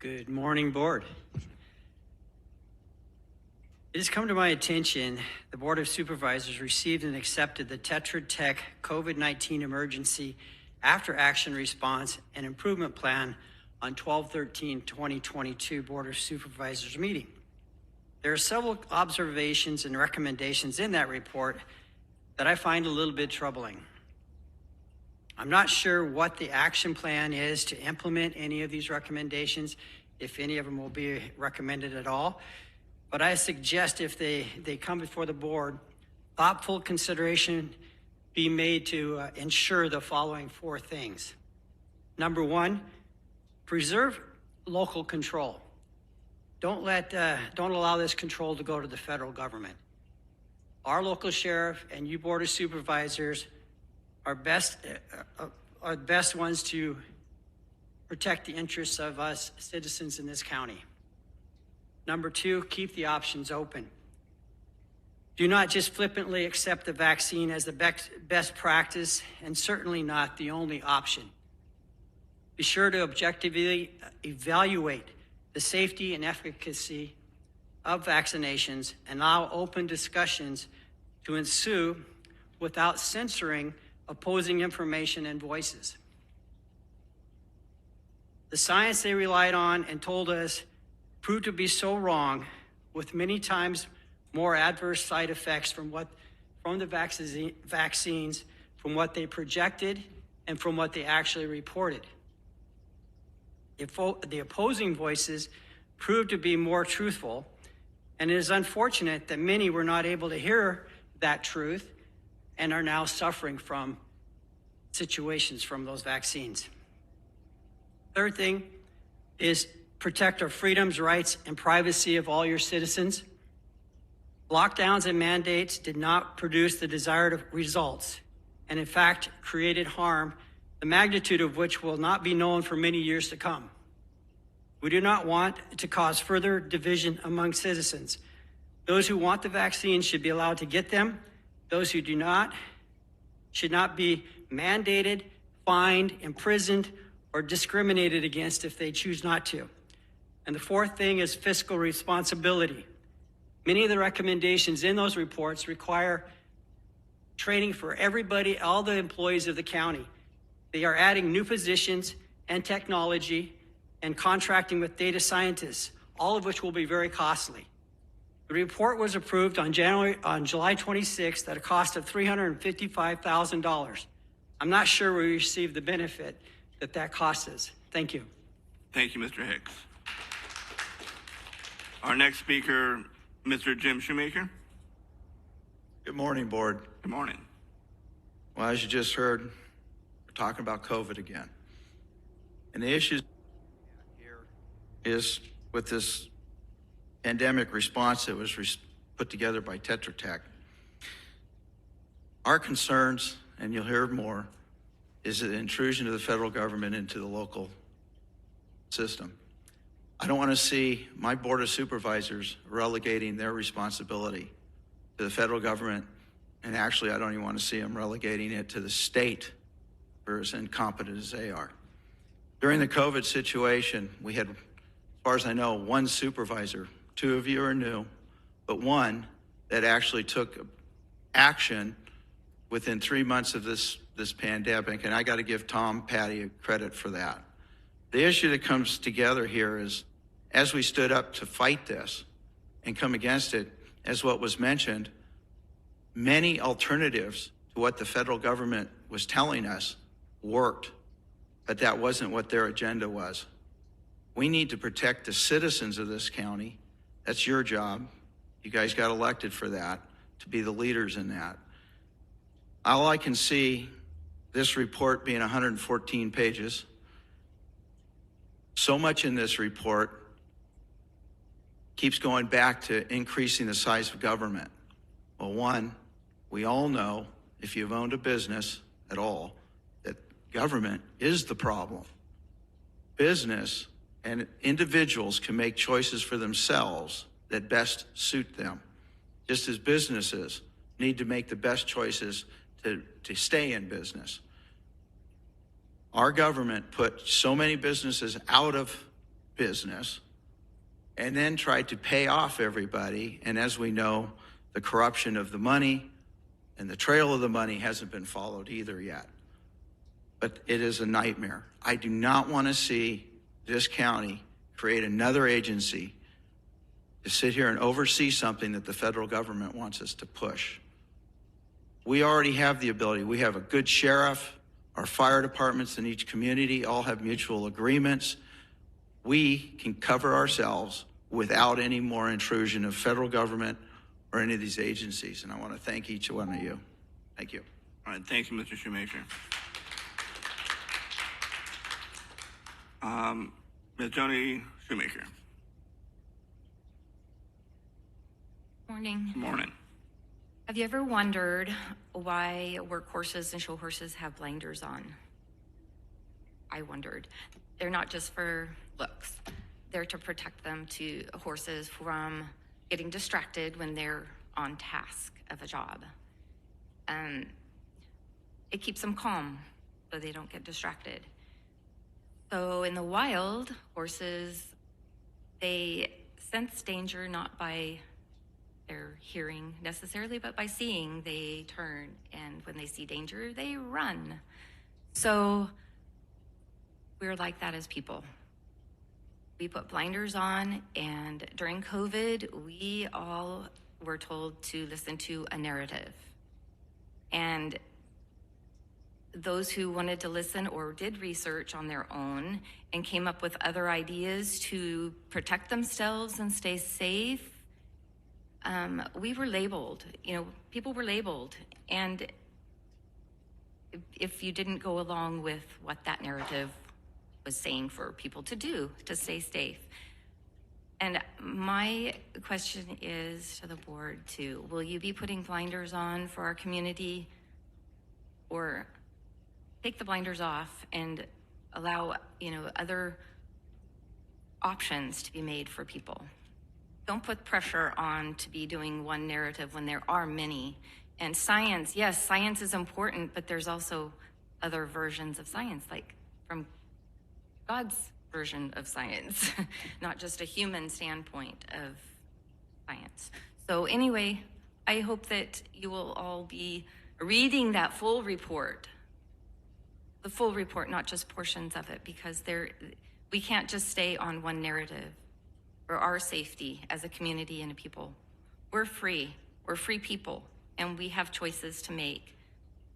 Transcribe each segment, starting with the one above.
Good morning, Board. It has come to my attention the Board of Supervisors received and accepted the Tetra Tech COVID-19 Emergency After Action Response and Improvement Plan on 12/13/2022 Board of Supervisors meeting. There are several observations and recommendations in that report that I find a little bit troubling. I'm not sure what the action plan is to implement any of these recommendations, if any of them will be recommended at all. But I suggest if they come before the board, thoughtful consideration be made to ensure the following four things. Number one, preserve local control. Don't allow this control to go to the federal government. Our local sheriff and you Board of Supervisors are the best ones to protect the interests of us citizens in this county. Number two, keep the options open. Do not just flippantly accept the vaccine as the best practice and certainly not the only option. Be sure to objectively evaluate the safety and efficacy of vaccinations and allow open discussions to ensue without censoring opposing information and voices. The science they relied on and told us proved to be so wrong, with many times more adverse side effects from the vaccines, from what they projected and from what they actually reported. The opposing voices proved to be more truthful, and it is unfortunate that many were not able to hear that truth and are now suffering from situations from those vaccines. Third thing is protect our freedoms, rights, and privacy of all your citizens. Lockdowns and mandates did not produce the desired results, and in fact created harm, the magnitude of which will not be known for many years to come. We do not want to cause further division among citizens. Those who want the vaccine should be allowed to get them. Those who do not should not be mandated, fined, imprisoned, or discriminated against if they choose not to. And the fourth thing is fiscal responsibility. Many of the recommendations in those reports require training for everybody, all the employees of the county. They are adding new positions and technology and contracting with data scientists, all of which will be very costly. The report was approved on July 26th at a cost of $355,000. I'm not sure we received the benefit that cost us. Thank you. Thank you, Mr. Hicks. Our next speaker, Mr. Jim Shoemaker. Good morning, Board. Good morning. Well, as you just heard, we're talking about COVID again. And the issue here is with this pandemic response that was put together by Tetra Tech. Our concerns, and you'll hear more, is the intrusion of the federal government into the local system. I don't want to see my Board of Supervisors relegating their responsibility to the federal government, and actually I don't even want to see them relegating it to the state for as incompetent as they are. During the COVID situation, we had, as far as I know, one supervisor. Two of you are new, but one that actually took action within 3 months of this pandemic, and I got to give Tom Patty credit for that. The issue that comes together here is, as we stood up to fight this and come against it, as what was mentioned, many alternatives to what the federal government was telling us worked, but that wasn't what their agenda was. We need to protect the citizens of this county. That's your job. You guys got elected for that, to be the leaders in that. All I can see, this report being 114 pages, so much in this report keeps going back to increasing the size of government. Well, one, we all know, if you've owned a business at all, that government is the problem. Business and individuals can make choices for themselves that best suit them, just as businesses need to make the best choices to stay in business. Our government put so many businesses out of business and then tried to pay off everybody. And as we know, the corruption of the money and the trail of the money hasn't been followed either yet. But it is a nightmare. I do not want to see this county create another agency to sit here and oversee something that the federal government wants us to push. We already have the ability. We have a good sheriff. Our fire departments in each community all have mutual agreements. We can cover ourselves without any more intrusion of federal government or any of these agencies. And I want to thank each one of you. Thank you. All right, thank you, Mr. Shoemaker. Ms. Joni Shoemaker. Morning. Good morning. Have you ever wondered why workhorses and show horses have blinders on? I wondered. They're not just for looks. They're to protect horses from getting distracted when they're on task of a job. It keeps them calm so they don't get distracted. So in the wild, horses, they sense danger not by their hearing necessarily, but by seeing. They turn, and when they see danger, they run. So we're like that as people. We put blinders on, and during COVID, we all were told to listen to a narrative. And those who wanted to listen or did research on their own and came up with other ideas to protect themselves and stay safe, we were labeled. People were labeled. And if you didn't go along with what that narrative was saying for people to do to stay safe. And my question is to the board too, will you be putting blinders on for our community, or take the blinders off and allow, other options to be made for people? Don't put pressure on to be doing one narrative when there are many. And science, yes, science is important, but there's also other versions of science, like from God's version of science, not just a human standpoint of science. So anyway, I hope that you will all be reading that full report, the full report, not just portions of it, because we can't just stay on one narrative for our safety as a community and a people. We're free people, and we have choices to make.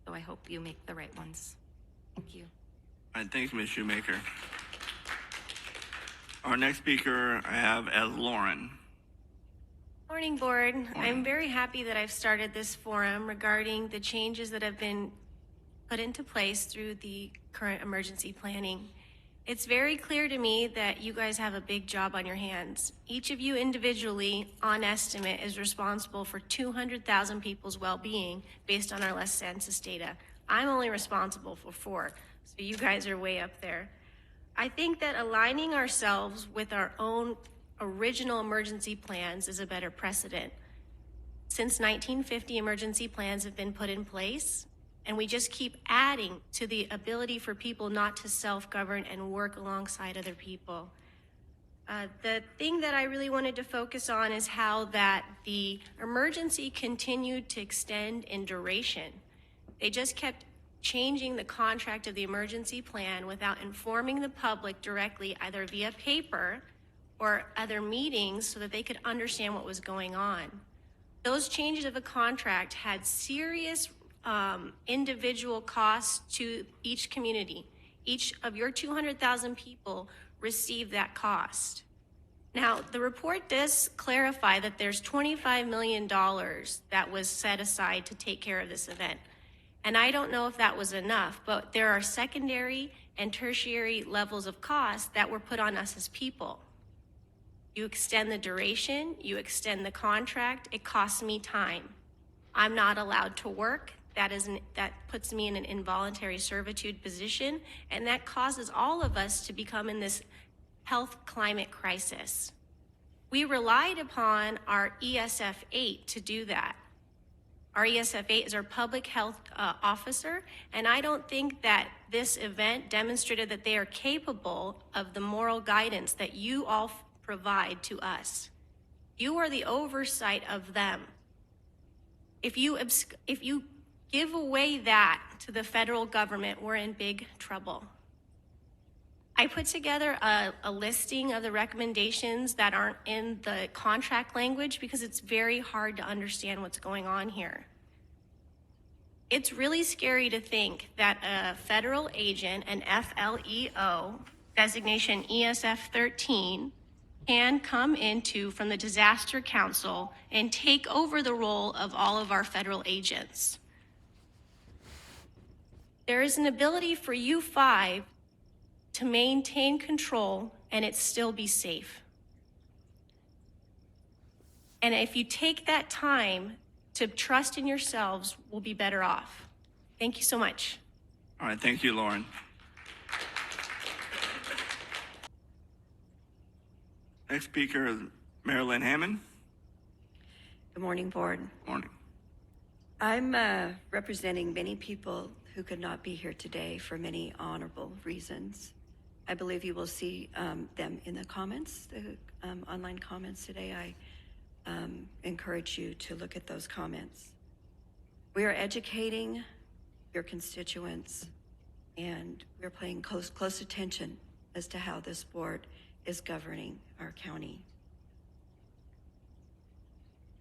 So I hope you make the right ones. Thank you. All right, thanks, Ms. Shoemaker. Our next speaker I have as Lauren. Morning, board. I'm very happy that I've started this forum regarding the changes that have been put into place through the current emergency planning. It's very clear to me that you guys have a big job on your hands. Each of you individually, on estimate, is responsible for 200,000 people's well-being based on our last census data. I'm only responsible for 4, so you guys are way up there. I think that aligning ourselves with our own original emergency plans is a better precedent. Since 1950, emergency plans have been put in place, and we just keep adding to the ability for people not to self-govern and work alongside other people. The thing that I really wanted to focus on is how that the emergency continued to extend in duration. They just kept changing the contract of the emergency plan without informing the public directly, either via paper or other meetings, so that they could understand what was going on. Those changes of a contract had serious individual costs to each community. Each of your 200,000 people received that cost. Now, the report does clarify that there's $25 million that was set aside to take care of this event. And I don't know if that was enough, but there are secondary and tertiary levels of costs that were put on us as people. You extend the duration, you extend the contract, it costs me time. I'm not allowed to work. That puts me in an involuntary servitude position, and that causes all of us to become in this health climate crisis. We relied upon our ESF 8 to do that. Our ESF8 is our public health officer, and I don't think that this event demonstrated that they are capable of the moral guidance that you all provide to us. You are the oversight of them. If you give away that to the federal government, we're in big trouble. I put together a listing of the recommendations that aren't in the contract language because it's very hard to understand what's going on here. It's really scary to think that a federal agent, an FLEO, designation ESF 13, can come into from the Disaster Council and take over the role of all of our federal agents. There is an ability for you five to maintain control and it still be safe. And if you take that time to trust in yourselves, we'll be better off. Thank you so much. All right, thank you, Lauren. Next speaker is Marilyn Hammond. Good morning, Board. Morning. I'm representing many people who could not be here today for many honorable reasons. I believe you will see them in the comments, the online comments today. I encourage you to look at those comments. We are educating your constituents, and we're paying close attention as to how this board is governing our county.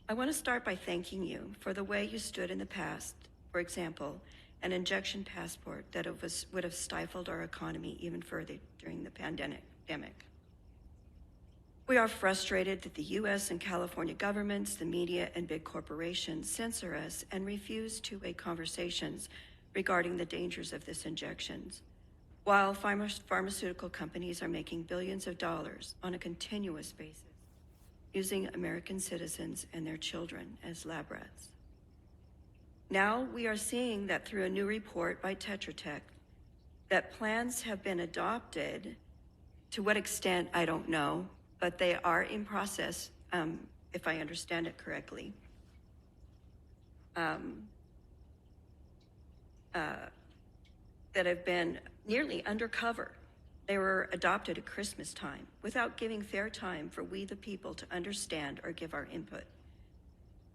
I want to start by thanking you for the way you stood in the past. For example, an injection passport that would have stifled our economy even further during the pandemic. We are frustrated that the U.S. and California governments, the media, and big corporations censor us and refuse two-way conversations regarding the dangers of this injections, while pharmaceutical companies are making billions of dollars on a continuous basis, using American citizens and their children as lab rats. Now we are seeing that through a new report by Tetra Tech, that plans have been adopted. To what extent, I don't know, but they are in process, if I understand it correctly. That have been nearly undercover. They were adopted at Christmas time without giving fair time for we the people to understand or give our input.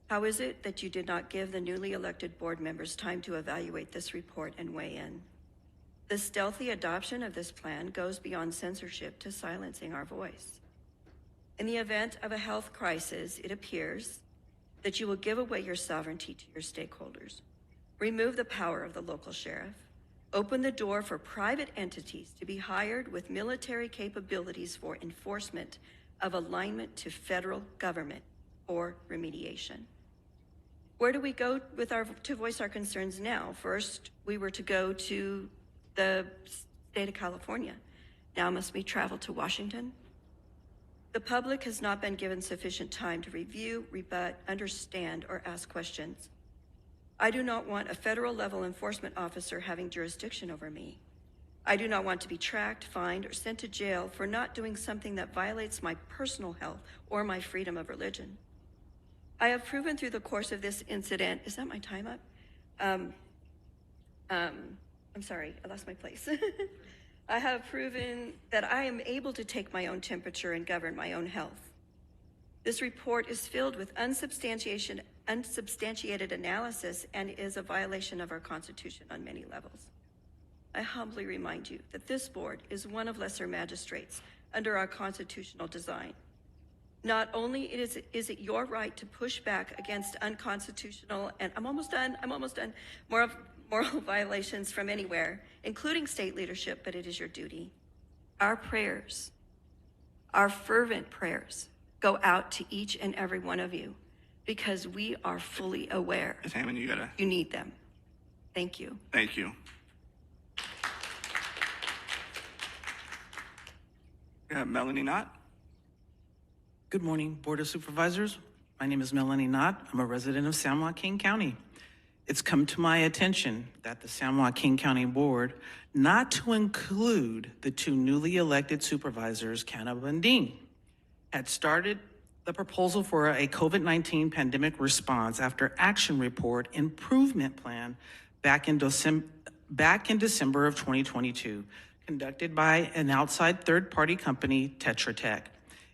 How is it that you did not give the newly elected board members time to evaluate this report and weigh in? The stealthy adoption of this plan goes beyond censorship to silencing our voice. In the event of a health crisis, it appears that you will give away your sovereignty to your stakeholders, remove the power of the local sheriff, open the door for private entities to be hired with military capabilities for enforcement of alignment to federal government or remediation. Where do we go to voice our concerns now? First, we were to go to the state of California. Now must we travel to Washington? The public has not been given sufficient time to review, rebut, understand, or ask questions. I do not want a federal level enforcement officer having jurisdiction over me. I do not want to be tracked, fined, or sent to jail for not doing something that violates my personal health or my freedom of religion. I have proven through the course of this incident, is that my time up? I'm sorry, I lost my place. I have proven that I am able to take my own temperature and govern my own health. This report is filled with unsubstantiated analysis and is a violation of our Constitution on many levels. I humbly remind you that this board is one of lesser magistrates under our constitutional design. Not only is it your right to push back against unconstitutional, and I'm almost done, moral violations from anywhere, including state leadership, but it is your duty. Our prayers, our fervent prayers, go out to each and every one of you because we are fully aware Ms. Hammond, you need them. Thank you. Thank you. We have Melanie Knott. Good morning, Board of Supervisors. My name is Melanie Knott. I'm a resident of San Joaquin County. It's come to my attention that the San Joaquin County Board, not to include the two newly elected supervisors, Canna Bundin, had started The proposal for a COVID-19 pandemic response after action report improvement plan back in December of 2022, conducted by an outside third-party company, Tetra Tech.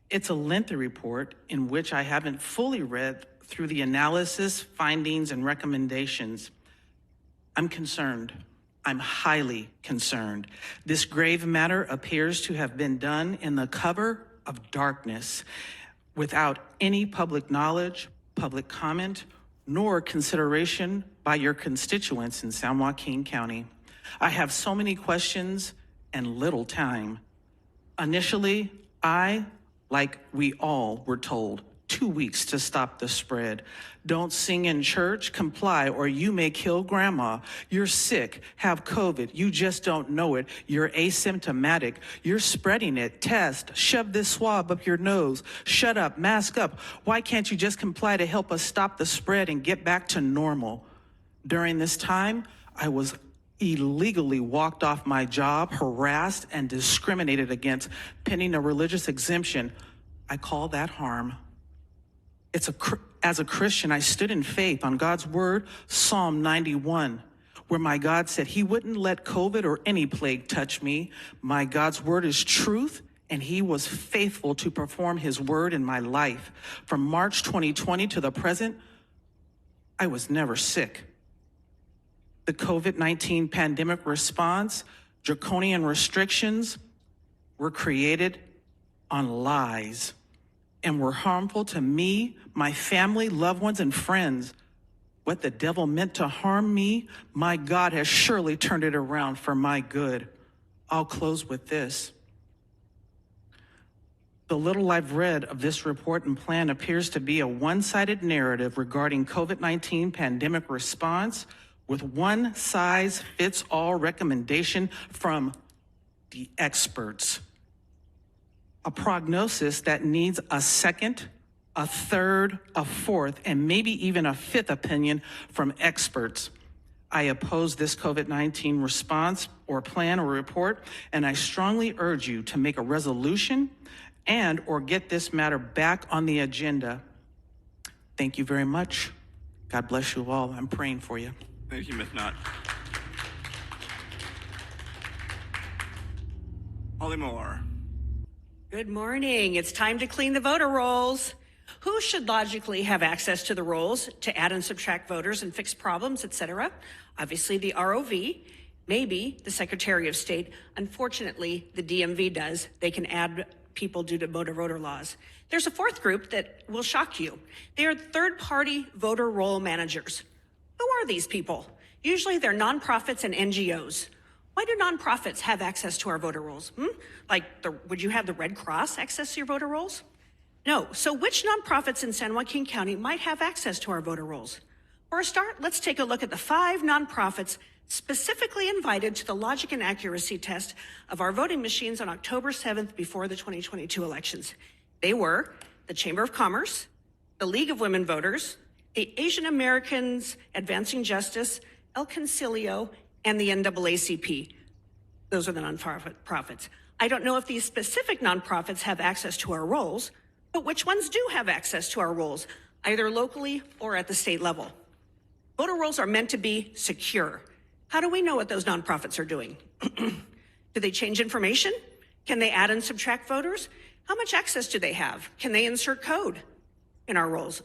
It's a lengthy report in which I haven't fully read through the analysis, findings, and recommendations. I'm concerned. I'm highly concerned. This grave matter appears to have been done in the cover of darkness, without any public knowledge, public comment, nor consideration by your constituents in San Joaquin County. I have so many questions and little time. Initially, I, like we all were told, 2 weeks to stop the spread. Don't sing in church, comply, or you may kill grandma. You're sick, have COVID, you just don't know it. You're asymptomatic, you're spreading it. Test, shove this swab up your nose. Shut up, mask up. Why can't you just comply to help us stop the spread and get back to normal? During this time, I was illegally walked off my job, harassed, and discriminated against, pending a religious exemption. I call that harm. As a Christian, I stood in faith on God's word, Psalm 91, where my God said he wouldn't let COVID or any plague touch me. My God's word is truth, and he was faithful to perform his word in my life. From March 2020 to the present, I was never sick. The COVID-19 pandemic response, draconian restrictions were created on lies and were harmful to me, my family, loved ones, and friends. What the devil meant to harm me, my God has surely turned it around for my good. I'll close with this. The little I've read of this report and plan appears to be a one-sided narrative regarding COVID-19 pandemic response with one-size-fits-all recommendation from the experts. A prognosis that needs a second, a third, a fourth, and maybe even a fifth opinion from experts. I oppose this COVID-19 response or plan or report, and I strongly urge you to make a resolution and or get this matter back on the agenda. Thank you very much. God bless you all. I'm praying for you. Thank you, Ms. Knott. Holly Moore. Good morning. It's time to clean the voter rolls. Who should logically have access to the rolls to add and subtract voters and fix problems, etc.? Obviously, the ROV, maybe the Secretary of State. Unfortunately, the DMV does. They can add people due to voter laws. There's a fourth group that will shock you. They are third-party voter roll managers. Who are these people? Usually they're nonprofits and NGOs. Why do nonprofits have access to our voter rolls? Would you have the Red Cross access to your voter rolls? No. So which nonprofits in San Joaquin County might have access to our voter rolls? For a start, let's take a look at the 5 nonprofits specifically invited to the logic and accuracy test of our voting machines on October 7th before the 2022 elections. They were the Chamber of Commerce, the League of Women Voters, the Asian Americans Advancing Justice, El Concilio, and the NAACP. Those are the nonprofits. I don't know if these specific nonprofits have access to our rolls, but which ones do have access to our rolls, either locally or at the state level? Voter rolls are meant to be secure. How do we know what those nonprofits are doing? Do they change information? Can they add and subtract voters? How much access do they have? Can they insert code in our rolls?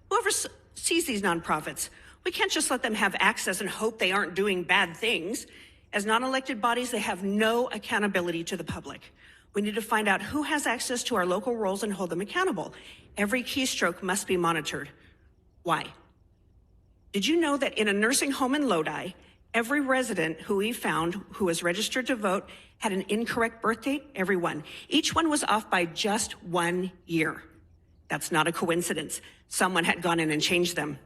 Whoever sees these nonprofits, we can't just let them have access and hope they aren't doing bad things. As non-elected bodies, they have no accountability to the public. We need to find out who has access to our local rolls and hold them accountable. Every keystroke must be monitored. Why? Did you know that in a nursing home in Lodi, every resident who we found who was registered to vote had an incorrect birth date? Every one. Each one was off by just 1 year. That's not a coincidence. Someone had gone in and changed them.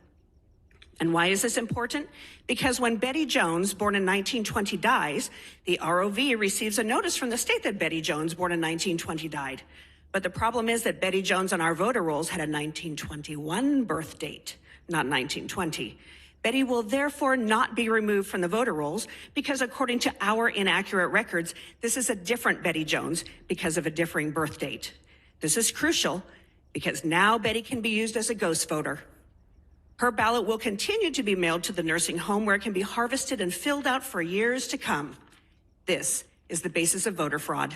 And why is this important? Because when Betty Jones, born in 1920, dies, the ROV receives a notice from the state that Betty Jones, born in 1920, died. But the problem is that Betty Jones on our voter rolls had a 1921 birth date, not 1920. Betty will therefore not be removed from the voter rolls because according to our inaccurate records, this is a different Betty Jones because of a differing birth date. This is crucial because now Betty can be used as a ghost voter. Her ballot will continue to be mailed to the nursing home where it can be harvested and filled out for years to come. This is the basis of voter fraud.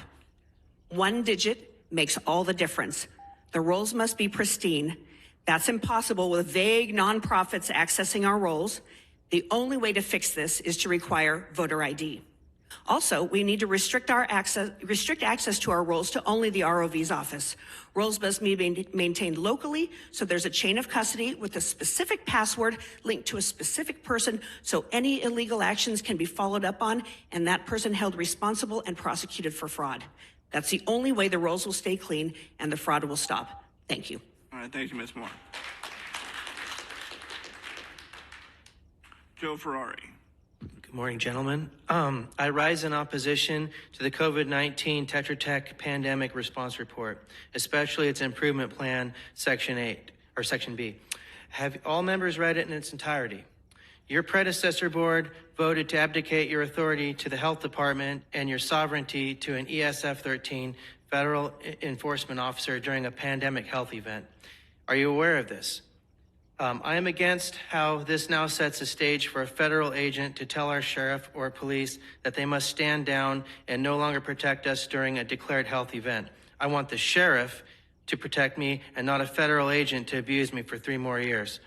One digit makes all the difference. The rolls must be pristine. That's impossible with vague nonprofits accessing our rolls. The only way to fix this is to require voter ID. Also, we need to restrict access to our rolls to only the ROV's office. Rolls must be maintained locally, so there's a chain of custody with a specific password linked to a specific person, so any illegal actions can be followed up on and that person held responsible and prosecuted for fraud. That's the only way the rolls will stay clean and the fraud will stop. Thank you. All right, thank you, Ms. Moore. Joe Ferrari. Good morning, gentlemen. I rise in opposition to the COVID-19 Tetra Tech Pandemic Response Report, especially its improvement plan, Section 8, or Section B. Have all members read it in its entirety? Your predecessor board voted to abdicate your authority to the Health Department and your sovereignty to an ESF-13 federal enforcement officer during a pandemic health event. Are you aware of this? I am against how this now sets a stage for a federal agent to tell our sheriff or police that they must stand down and no longer protect us during a declared health event. I want the sheriff to protect me and not a federal agent to abuse me for 3 more years.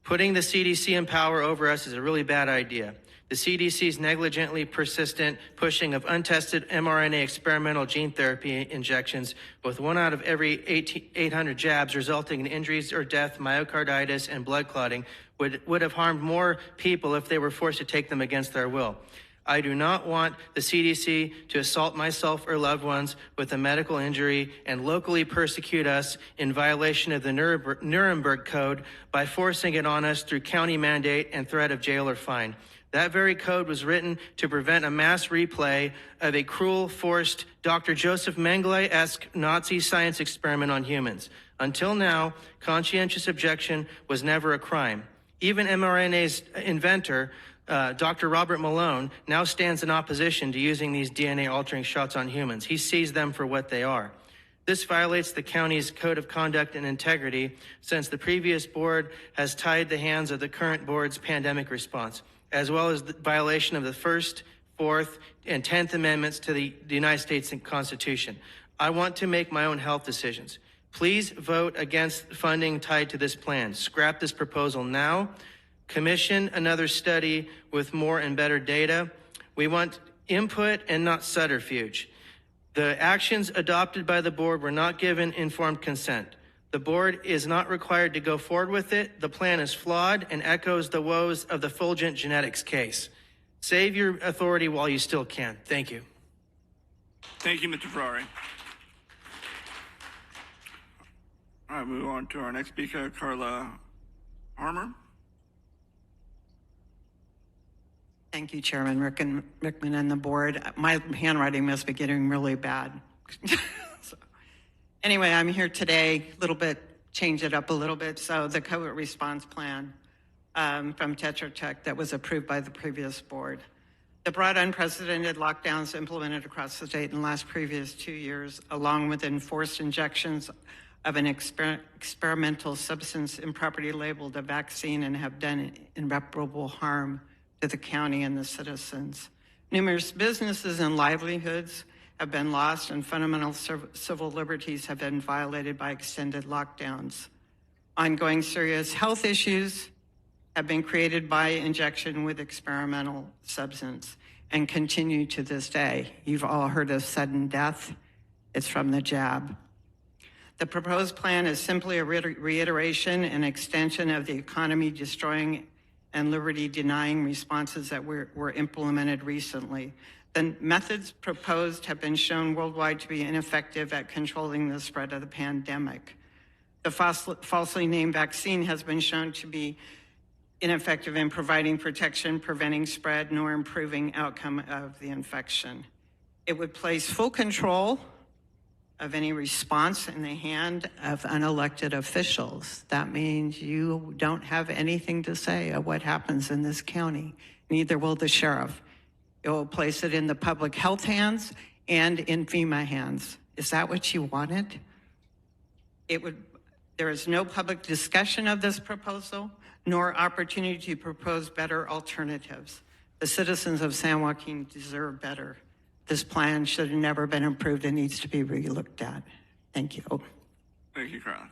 Putting the CDC in power over us is a really bad idea. The CDC's negligently persistent pushing of untested mRNA experimental gene therapy injections with 1 out of every 800 jabs resulting in injuries or death, myocarditis, and blood clotting would have harmed more people if they were forced to take them against their will. I do not want the CDC to assault myself or loved ones with a medical injury and locally persecute us in violation of the Nuremberg Code by forcing it on us through county mandate and threat of jail or fine. That very code was written to prevent a mass replay of a cruel, forced Dr. Joseph Mengele-esque Nazi science experiment on humans. Until now, conscientious objection was never a crime. Even mRNA's inventor, Dr. Robert Malone, now stands in opposition to using these DNA-altering shots on humans. He sees them for what they are. This violates the county's code of conduct and integrity since the previous board has tied the hands of the current board's pandemic response, as well as the violation of the First, Fourth, and 10th Amendments to the United States Constitution. I want to make my own health decisions. Please vote against funding tied to this plan. Scrap this proposal now. Commission another study with more and better data. We want input and not subterfuge. The actions adopted by the board were not given informed consent. The board is not required to go forward with it. The plan is flawed and echoes the woes of the Fulgent Genetics case. Save your authority while you still can. Thank you. Thank you, Mr. Ferrari. All right, move on to our next speaker, Carla Harmer. Thank you, Chairman Rickman and the board. My handwriting must be getting really bad. So, anyway, I'm here today, change it up a little bit. So the COVID response plan from Tetra Tech that was approved by the previous board. The broad unprecedented lockdowns implemented across the state in the last previous 2 years, along with enforced injections of an experimental substance improperly labeled a vaccine and have done irreparable harm to the county and the citizens. Numerous businesses and livelihoods have been lost and fundamental civil liberties have been violated by extended lockdowns. Ongoing serious health issues have been created by injection with experimental substance and continue to this day. You've all heard of sudden death. It's from the jab. The proposed plan is simply a reiteration and extension of the economy destroying and liberty denying responses that were implemented recently. The methods proposed have been shown worldwide to be ineffective at controlling the spread of the pandemic. The falsely named vaccine has been shown to be ineffective in providing protection, preventing spread, nor improving outcome of the infection. It would place full control of any response in the hand of unelected officials. That means you don't have anything to say of what happens in this county. Neither will the sheriff. It will place it in the public health hands and in FEMA hands. Is that what you wanted? It would There is no public discussion of this proposal, nor opportunity to propose better alternatives. The citizens of San Joaquin deserve better. This plan should have never been approved and needs to be relooked at. Thank you. Thank you, Carla.